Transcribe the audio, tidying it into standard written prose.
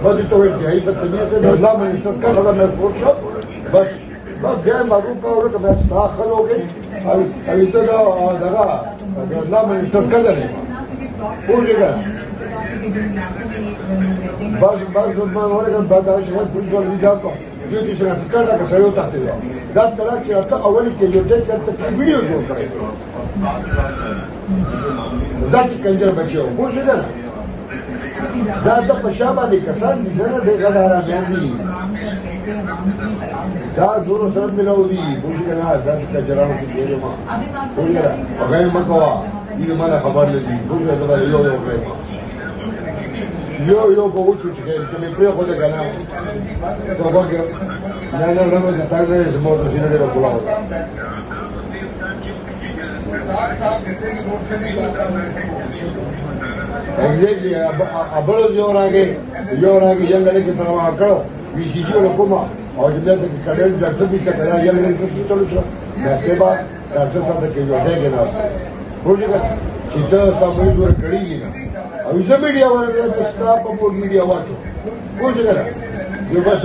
بس تو انتهایی بدتمیز ہے اللہ منسٹر کا سزا محفوظ شد بس بیا معروف کا اور بس داخل ہو گئی ابھی تو دغه اللہ منسٹر کا دی پوجے گا بس ما ورګه برداشت نه پولیس ولې جاکو یو دې سره ټکټ راکړه سره وتا ته دا کله چې اته اول کې یو ټیک ته ویډیو جوړ کړی دا چې کنجر بچو پوښښ ده دا د پښابه دي کسان دي نه د غډارا باندې دا دورو سره ملو دي پوښښ نه دا چې کنجرانو کې دی ما پوښښ هغه مکوا دې ما خبر لدی پوښښ دا یو کړی Yo coach que me preo de ganar. Todo que ya no hablamos de tarde de moto sino de los colados. Exactly. Abalo yo ahora que ya le que trabaja claro. Visitó lo como और जब तक कड़े डॉक्टर भी कहता है ये मेरे को चलो चलो मैं सेवा डॉक्टर साहब के जो है के ना बोल दिया चिता सामने दूर कड़ी है ना अब इसे मीडिया वाले ने स्टाफ को मीडिया वाचो कुछ करा ये बस